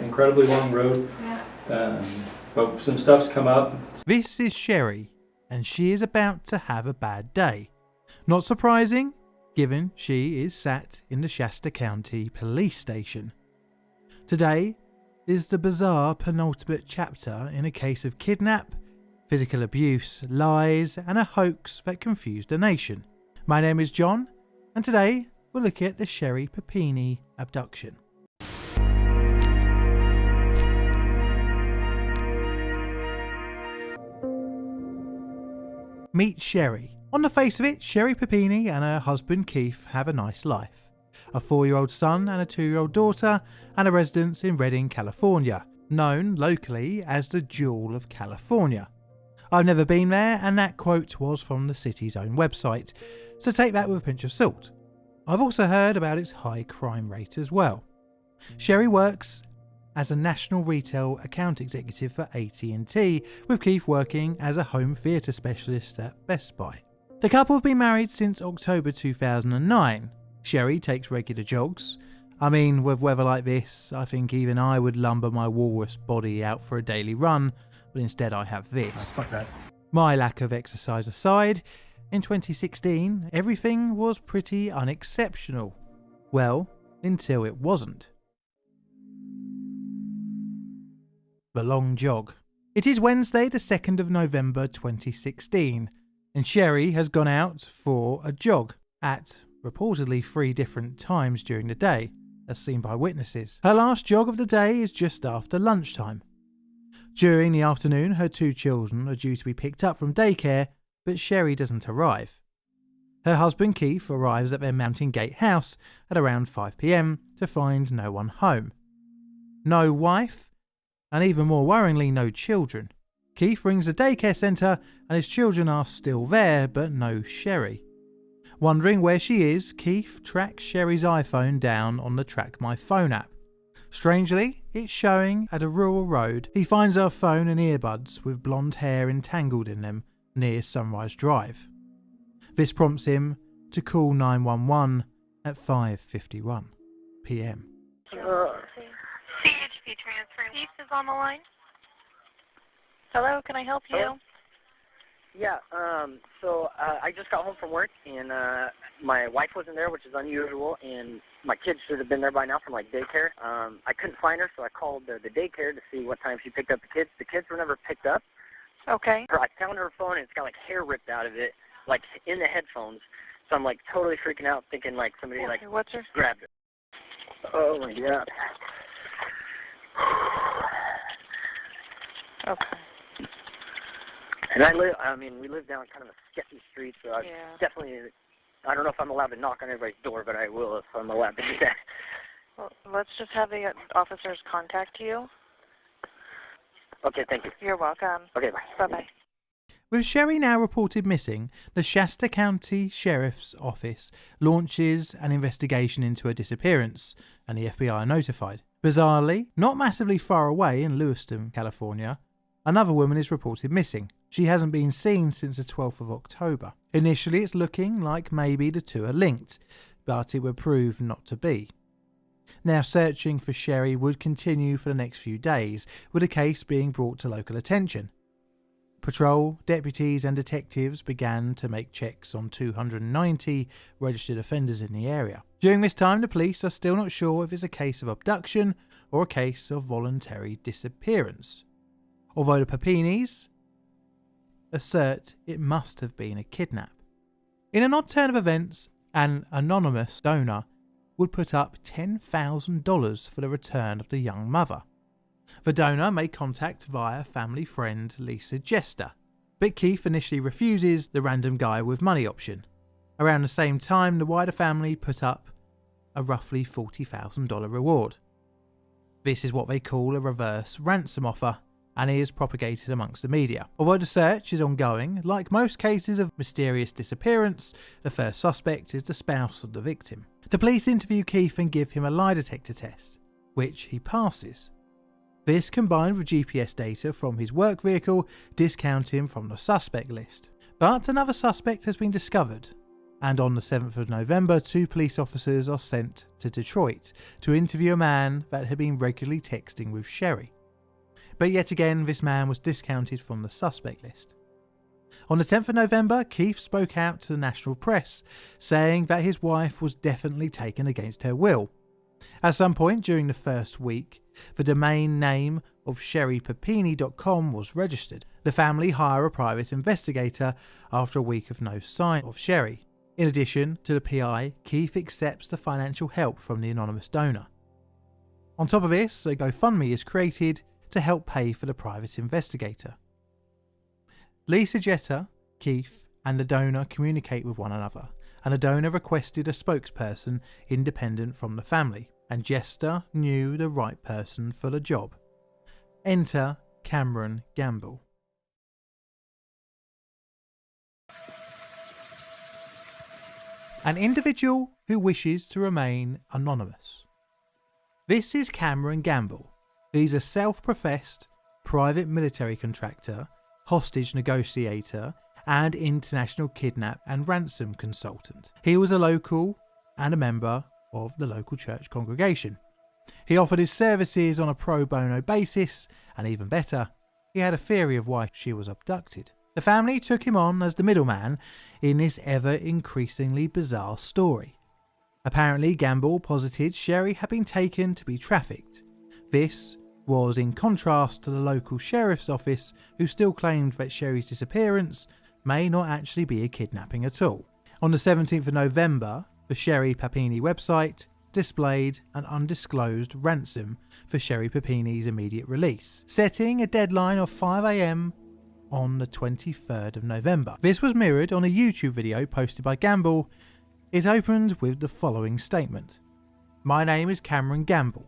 incredibly long road, but some stuff's come up. This is Sherri, and she is about to have a bad day. Not surprising, given she is sat in the Shasta County Police Station. Today is the bizarre penultimate chapter in a case of kidnap, physical abuse, lies, and a hoax that confused a nation. My name is John, and today we'll look at the Sherri Papini abduction. Meet Sherri. On the face of it, Sherri Papini and her husband Keith have a nice life. A 4-year-old son and a 2-year-old daughter, and a residence in Redding, California, known locally as the Jewel of California. I've never been there, and that quote was from the city's own website, so take that with a pinch of salt. I've also heard about its high crime rate as well. Sherri works as a national retail account executive for AT&T, with Keith working as a home theatre specialist at Best Buy. The couple have been married since October 2009. Sherri takes regular jogs. I mean, with weather like this, I think even I would lumber my walrus body out for a daily run, but instead I have this. Fuck that. My lack of exercise aside, in 2016, everything was pretty unexceptional. Well, until it wasn't. The long jog. It is Wednesday the 2nd of November 2016, and Sherri has gone out for a jog at reportedly 3 different times during the day, as seen by witnesses. Her last jog of the day is just after lunchtime. During the afternoon, her 2 children are due to be picked up from daycare, but Sherri doesn't arrive. Her husband Keith arrives at their Mountain Gate house at around 5 p.m. to find no one home. No wife, and even more worryingly, no children. Keith rings the daycare centre and his children are still there, but no Sherri. Wondering where she is, Keith tracks Sherri's iPhone down on the Track My Phone app. Strangely, it's showing at a rural road. He finds her phone and earbuds with blonde hair entangled in them near Sunrise Drive. This prompts him to call 911 at 5:51 p.m. CHP transfer. Keith is on the line. Hello, can I help you? Hello? Yeah, I just got home from work, and my wife wasn't there, which is unusual, and my kids should have been there by now from, daycare. I couldn't find her, so I called the daycare to see what time she picked up the kids. The kids were never picked up. Okay. I found her phone, and it's got, hair ripped out of it, in the headphones. So I'm, totally freaking out, thinking, somebody, okay, what's her? grabbed it. Oh, my God. Okay. And we live down kind of a sketchy street, so I don't know if I'm allowed to knock on everybody's door, but I will if I'm allowed to do that. Well, let's just have the officers contact you. Okay, thank you. You're welcome. Okay, bye. Bye-bye. With Sherri now reported missing, the Shasta County Sheriff's Office launches an investigation into her disappearance, and the FBI are notified. Bizarrely, not massively far away in Lewiston, California, another woman is reported missing. She hasn't been seen since the 12th of October. Initially, it's looking like maybe the two are linked, but it would prove not to be. Now, searching for Sherri would continue for the next few days, with the case being brought to local attention. Patrol, deputies and detectives began to make checks on 290 registered offenders in the area. During this time, the police are still not sure if it's a case of abduction or a case of voluntary disappearance. Although the Papinis assert it must have been a kidnap. In an odd turn of events, an anonymous donor would put up $10,000 for the return of the young mother. The donor made contact via family friend Lisa Jester, but Keith initially refuses the random guy with money option. Around the same time, the wider family put up a roughly $40,000 reward. This is what they call a reverse ransom offer, and is propagated amongst the media. Although the search is ongoing, like most cases of mysterious disappearance, the first suspect is the spouse of the victim. The police interview Keith and give him a lie detector test, which he passes. This, combined with GPS data from his work vehicle, discount him from the suspect list. But another suspect has been discovered. And on the 7th of November, 2 police officers are sent to Detroit to interview a man that had been regularly texting with Sherri. But yet again, this man was discounted from the suspect list. On the 10th of November, Keith spoke out to the national press, saying that his wife was definitely taken against her will. At some point during the first week, the domain name of sherrypapini.com was registered. The family hire a private investigator after a week of no sign of Sherri. In addition to the PI, Keith accepts the financial help from the anonymous donor. On top of this, a GoFundMe is created to help pay for the private investigator. Lisa Jetta, Keith, and the donor communicate with one another, and the donor requested a spokesperson independent from the family, and Jester knew the right person for the job. Enter Cameron Gamble. An individual who wishes to remain anonymous. This is Cameron Gamble. He's a self-professed private military contractor, hostage negotiator, and international kidnap and ransom consultant. He was a local and a member of the local church congregation. He offered his services on a pro bono basis, and even better, he had a theory of why she was abducted. The family took him on as the middleman in this ever increasingly bizarre story. Apparently, Gamble posited Sherri had been taken to be trafficked. This was in contrast to the local sheriff's office, who still claimed that Sherri's disappearance may not actually be a kidnapping at all. On the 17th of November, the Sherri Papini website displayed an undisclosed ransom for Sherri Papini's immediate release, setting a deadline of 5 AM on the 23rd of November. This was mirrored on a YouTube video posted by Gamble. It opened with the following statement. "My name is Cameron Gamble,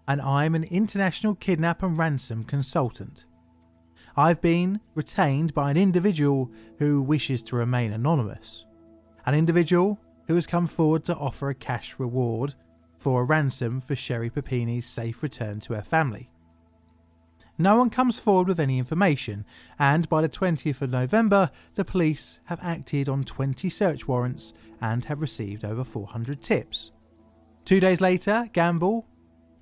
and I'm an international kidnap and ransom consultant. I've been retained by an individual who wishes to remain anonymous. An individual who has come forward to offer a cash reward for a ransom for Sherri Papini's safe return to her family. No one comes forward with any information, and by the 20th of November, the police have acted on 20 search warrants and have received over 400 tips." 2 days later, Gamble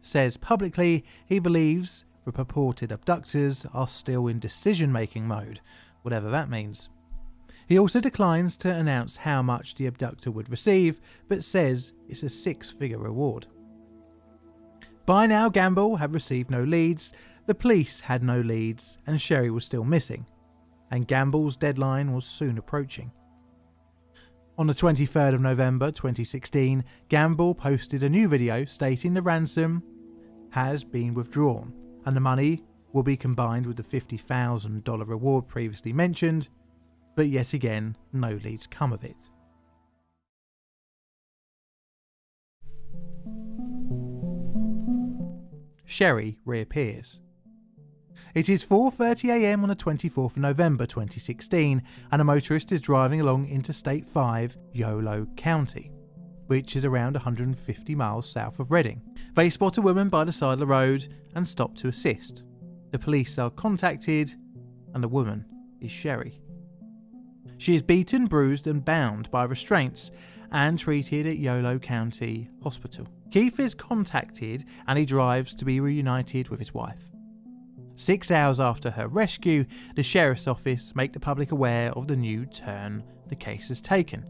says publicly he believes the purported abductors are still in decision-making mode, whatever that means. He also declines to announce how much the abductor would receive, but says it's a 6-figure reward. By now, Gamble had received no leads, the police had no leads, and Sherri was still missing, and Gamble's deadline was soon approaching. On the 23rd of November 2016, Gamble posted a new video stating the ransom has been withdrawn, and the money will be combined with the $50,000 reward previously mentioned, but yet again, no leads come of it. Sherri reappears. It is 4:30 AM on the 24th of November 2016, and a motorist is driving along Interstate 5, Yolo County, which is around 150 miles south of Reading. They spot a woman by the side of the road and stop to assist. The police are contacted, and the woman is Sherri. She is beaten, bruised and bound by restraints and treated at Yolo County Hospital. Keith is contacted and he drives to be reunited with his wife. 6 hours after her rescue, the sheriff's office make the public aware of the new turn the case has taken.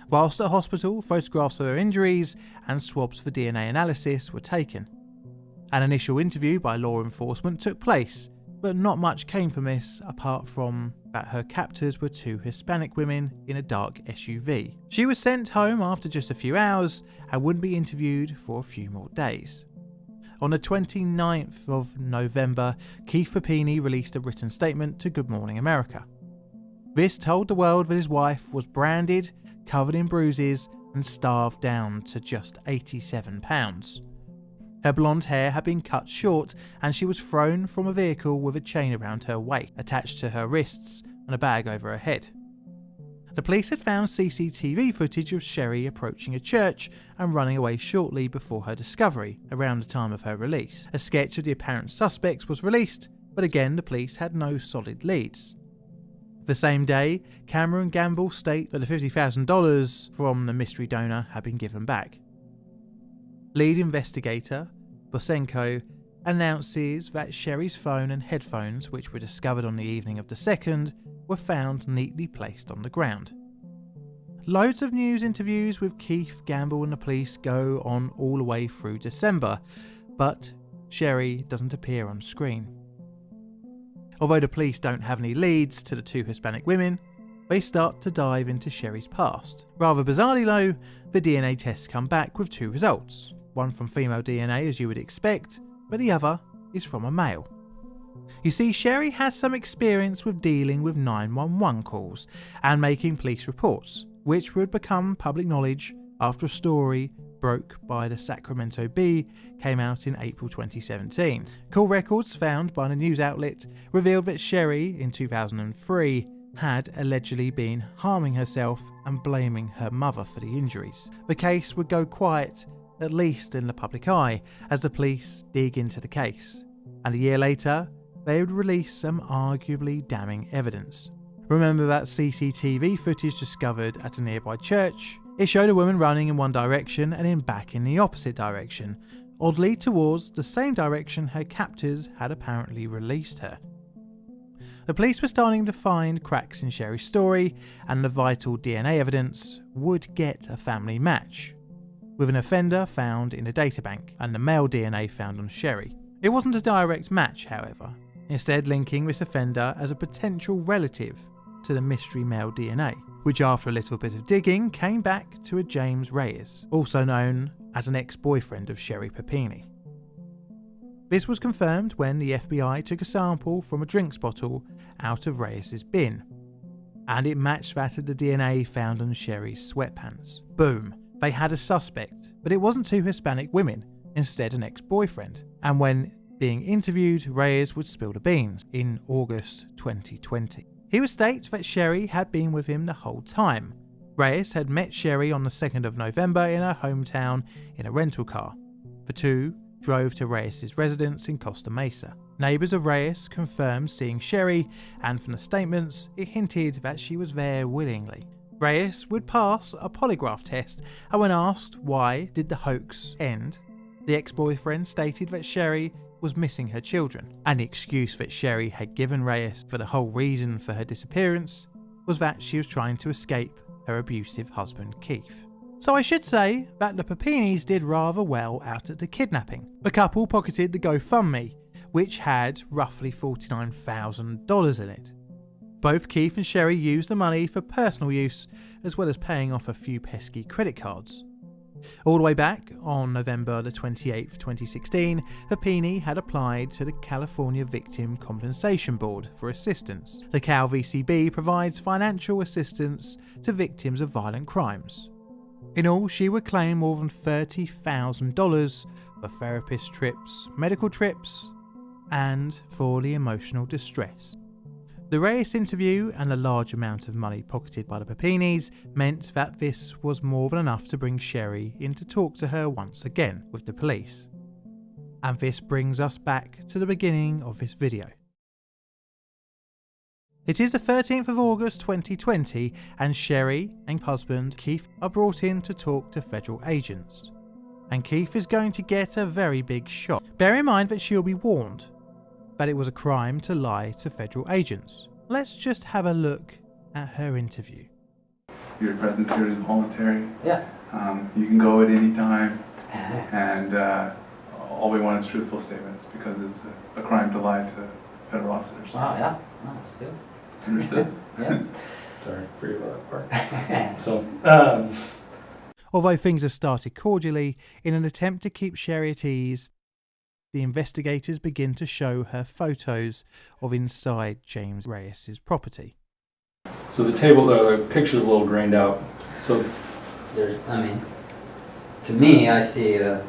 Whilst at hospital, photographs of her injuries and swabs for DNA analysis were taken. An initial interview by law enforcement took place, but not much came from this apart from that her captors were 2 Hispanic women in a dark SUV. She was sent home after just a few hours and wouldn't be interviewed for a few more days. On the 29th of November, Keith Papini released a written statement to Good Morning America. This told the world that his wife was branded, covered in bruises and starved down to just 87 pounds. Her blonde hair had been cut short and she was thrown from a vehicle with a chain around her waist, attached to her wrists and a bag over her head. The police had found CCTV footage of Sherri approaching a church and running away shortly before her discovery, around the time of her release. A sketch of the apparent suspects was released, but again the police had no solid leads. The same day, Cameron and Gamble state that the $50,000 from the mystery donor had been given back. Lead investigator Bosenko announces that Sherri's phone and headphones, which were discovered on the evening of the 2nd, were found neatly placed on the ground. Loads of news interviews with Keith, Gamble and the police go on all the way through December, but Sherri doesn't appear on screen. Although the police don't have any leads to the 2 Hispanic women, they start to dive into Sherri's past. Rather bizarrely though, the DNA tests come back with 2 results. One from female DNA as you would expect, but the other is from a male. You see, Sherri has some experience with dealing with 911 calls and making police reports, which would become public knowledge after a story broke by the Sacramento Bee came out in April 2017. Call records found by the news outlet revealed that Sherri, in 2003, had allegedly been harming herself and blaming her mother for the injuries. The case would go quiet, at least in the public eye, as the police dig into the case. And a year later, they would release some arguably damning evidence. Remember that CCTV footage discovered at a nearby church? It showed a woman running in one direction and then back in the opposite direction, oddly towards the same direction her captors had apparently released her. The police were starting to find cracks in Sherri's story, and the vital DNA evidence would get a family match, with an offender found in a databank and the male DNA found on Sherri. It wasn't a direct match, however, instead linking this offender as a potential relative to the mystery male DNA, which after a little bit of digging came back to a James Reyes, also known as an ex-boyfriend of Sherri Papini. This was confirmed when the FBI took a sample from a drinks bottle out of Reyes' bin, and it matched that of the DNA found on Sherri's sweatpants. Boom, they had a suspect, but it wasn't 2 Hispanic women, instead an ex-boyfriend, and when being interviewed, Reyes would spill the beans in August 2020. He would state that Sherri had been with him the whole time. Reyes had met Sherri on the 2nd of November in her hometown in a rental car. The 2 drove to Reyes' residence in Costa Mesa. Neighbours of Reyes confirmed seeing Sherri, and from the statements, it hinted that she was there willingly. Reyes would pass a polygraph test, and when asked why did the hoax end, the ex-boyfriend stated that Sherri was missing her children, and the excuse that Sherri had given Reyes for the whole reason for her disappearance was that she was trying to escape her abusive husband Keith. So I should say that the Papinis did rather well out at the kidnapping. The couple pocketed the GoFundMe, which had roughly $49,000 in it. Both Keith and Sherri used the money for personal use, as well as paying off a few pesky credit cards. All the way back on November the 28th, 2016, Papini had applied to the California Victim Compensation Board for assistance. The Cal VCB provides financial assistance to victims of violent crimes. In all, she would claim more than $30,000 for therapist trips, medical trips, and for the emotional distress. The Reyes interview and the large amount of money pocketed by the Papinis meant that this was more than enough to bring Sherri in to talk to her once again with the police. And this brings us back to the beginning of this video. It is the 13th of August 2020 and Sherri and husband Keith are brought in to talk to federal agents. And Keith is going to get a very big shock. Bear in mind that she'll be warned that it was a crime to lie to federal agents. Let's just have a look at her interview. Your presence here is voluntary. Yeah. You can go at any time, and all we want is truthful statements because it's a crime to lie to federal officers. Wow, yeah. Oh, that's good. Understood? Yeah. Sorry, forget about that part. So, Although things have started cordially, in an attempt to keep Sherri at ease, the investigators begin to show her photos of inside James Reyes' property. so the table, the picture's a little grained out. So, To me, I see a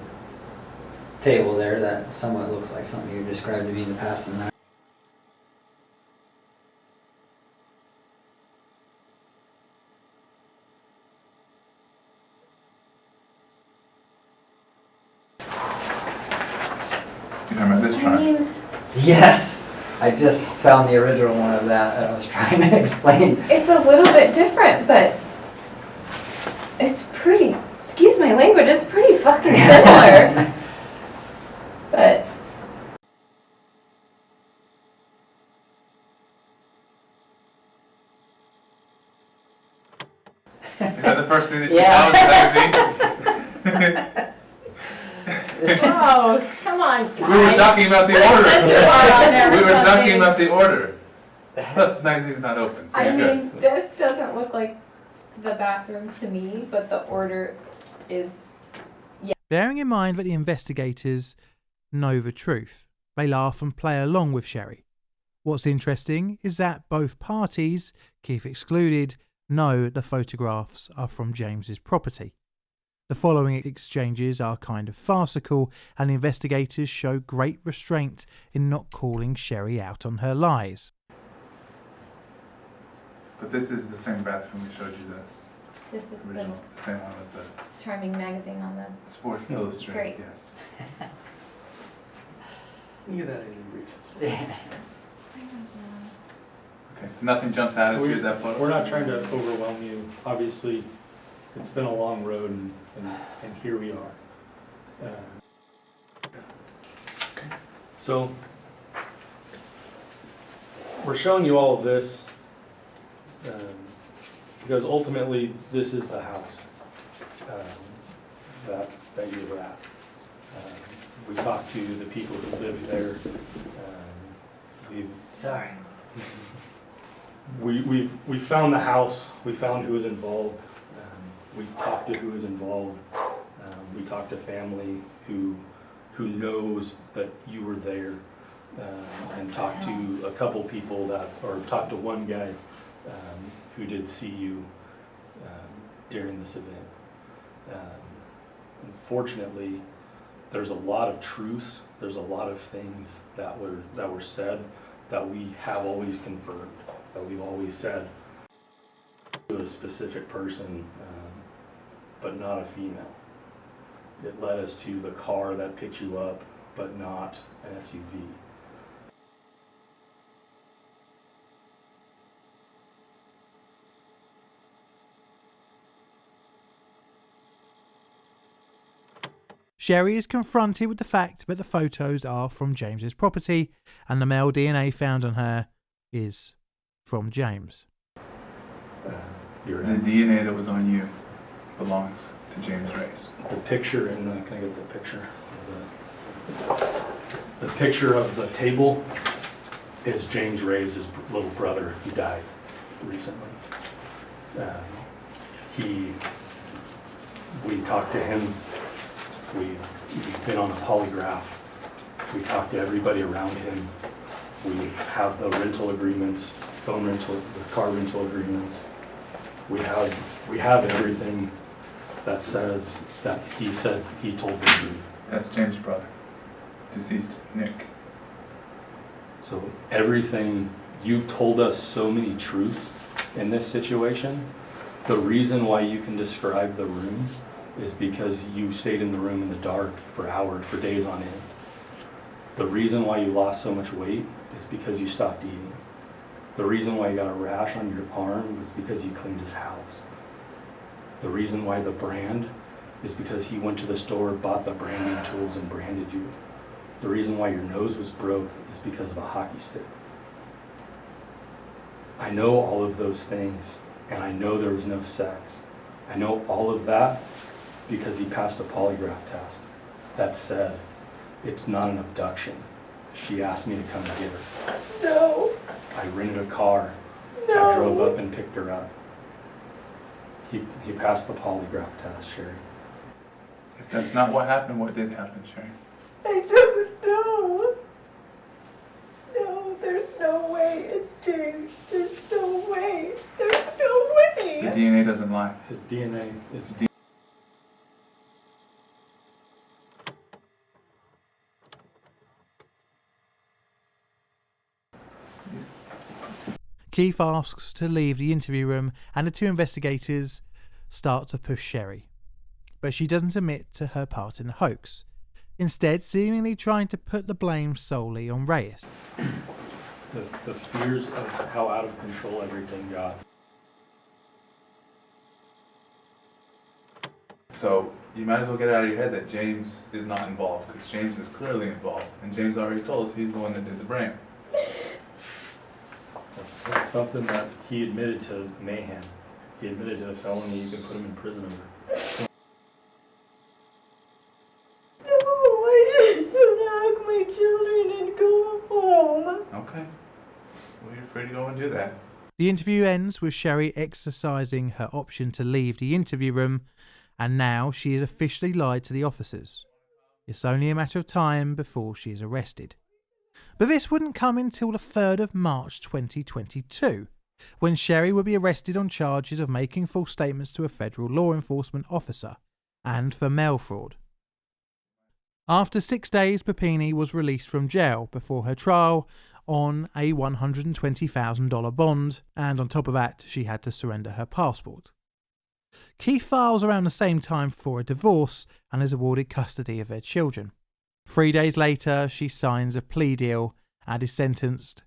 table there that somewhat looks like something you described to me in the past. And You talking about this truck? yes, I just found the original one of that I was trying to explain. It's a little bit different, but it's pretty, excuse my language, it's pretty fucking similar. But Is that the first thing that you Yeah. saw in the magazine? oh, come on, guys. We were talking about the That's order. on there We or were talking something. about the order. Plus, the magazine's not open, so I you're mean, good. this doesn't look like the bathroom to me, but the order is. Bearing in mind that the investigators know the truth, they laugh and play along with Sherri. What's interesting is that both parties, Keith excluded, know the photographs are from James's property. The following exchanges are kind of farcical, and the investigators show great restraint in not calling Sherri out on her lies. But this is the same bathroom we showed you, This is the the original, the same one with the charming magazine on the. Sports Illustrated, Great. yes. Look at that alien breaches. Okay, so nothing jumps out at you at that point? We're not trying to overwhelm you. Obviously, it's been a long road, and here we are. So, we're showing you all of this because ultimately this is the house that you were at. We talked to the people who live there. Sorry. We found the house. We found who was involved. We talked to who was involved. We talked to family who knows that you were there, and talked to a couple people or talked to one guy who did see you during this event. Unfortunately, there's a lot of truths. There's a lot of things that were said that we have always confirmed, that we've always said to a specific person, but not a female. It led us to the car that picked you up, but not an SUV. Sherri is confronted with the fact that the photos are from James's property and the male DNA found on her is from James. Your The DNA that was on you belongs to James Reyes. The picture in the, can I get the picture? The picture of the table is James Reyes' little brother who died recently. We talked to him. We've been on a polygraph. We talked to everybody around him. We have the rental agreements, phone rental, the car rental agreements. We have everything that says that he said he told the truth. That's James' brother, deceased Nick. So everything, you've told us so many truths in this situation. The reason why you can describe the room is because you stayed in the room in the dark for hours, for days on end. The reason why you lost so much weight is because you stopped eating. The reason why you got a rash on your arm is because you cleaned his house. The reason why the brand is because he went to the store, bought the branding tools, and branded you. The reason why your nose was broke is because of a hockey stick. I know all of those things, and I know there was no sex. I know all of that because he passed a polygraph test that said it's not an abduction. She asked me to come get her. No. I rented a car. No. I drove up and picked her up. He passed the polygraph test, Sherri. If that's not what happened, what did happen, Sherri? I don't know. No, there's no way. It's James. There's no way. There's no way. The DNA doesn't lie. His DNA is Keith asks to leave the interview room and the two investigators start to push Sherri. But she doesn't admit to her part in the hoax, instead seemingly trying to put the blame solely on Reyes. the fears of how out of control everything got. So you might as well get it out of your head that James is not involved, because James is clearly involved, and James already told us he's the one that did the brain. That's something that he admitted to mayhem. He admitted to a felony you can put him in prison over. I just knock my children and go home. Okay. Well, you're free to go and do that. The interview ends with Sherri exercising her option to leave the interview room, and now she has officially lied to the officers. It's only a matter of time before she is arrested. But this wouldn't come until the 3rd of March 2022, when Sherri would be arrested on charges of making false statements to a federal law enforcement officer and for mail fraud. After 6 days, Papini was released from jail before her trial on a $120,000 bond, and on top of that, she had to surrender her passport. Keith files around the same time for a divorce and is awarded custody of their children. 3 days later, she signs a plea deal and is sentenced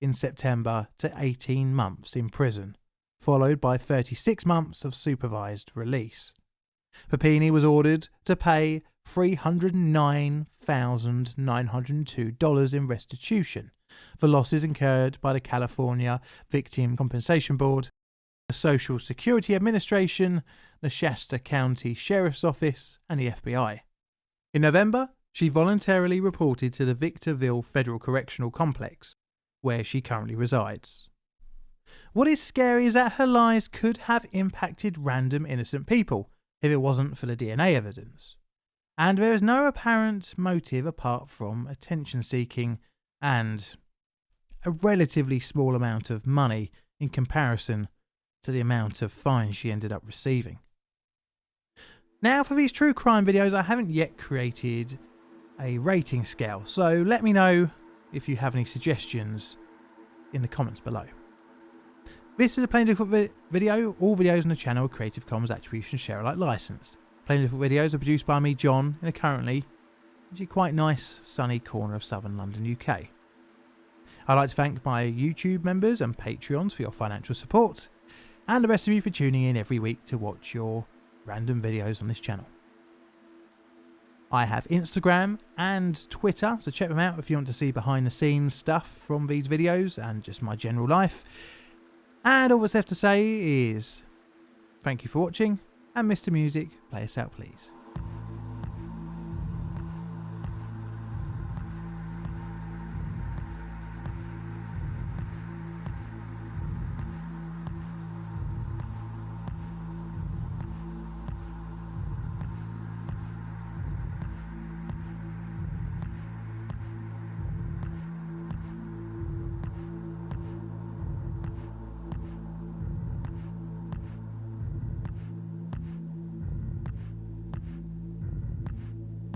in September to 18 months in prison, followed by 36 months of supervised release. Papini was ordered to pay $309,902 in restitution for losses incurred by the California Victim Compensation Board, the Social Security Administration, the Shasta County Sheriff's Office, and the FBI. In November, she voluntarily reported to the Victorville Federal Correctional Complex, where she currently resides. What is scary is that her lies could have impacted random innocent people if it wasn't for the DNA evidence. And there is no apparent motive apart from attention seeking and a relatively small amount of money in comparison to the amount of fines she ended up receiving. Now, for these true crime videos, I haven't yet created a rating scale, so let me know if you have any suggestions in the comments below. This is a Plain Difficult video. All videos on the channel are Creative Commons Attribution Share Alike licensed. Plain Difficult videos are produced by me, John, in a currently actually quite nice sunny corner of southern London, UK. I'd like to thank my YouTube members and Patreons for your financial support, and the rest of you for tuning in every week to watch your random videos on this channel. I have Instagram and Twitter, so check them out if you want to see behind the scenes stuff from these videos and just my general life. And all that's left to say is thank you for watching, and Mr. Music, play us out please.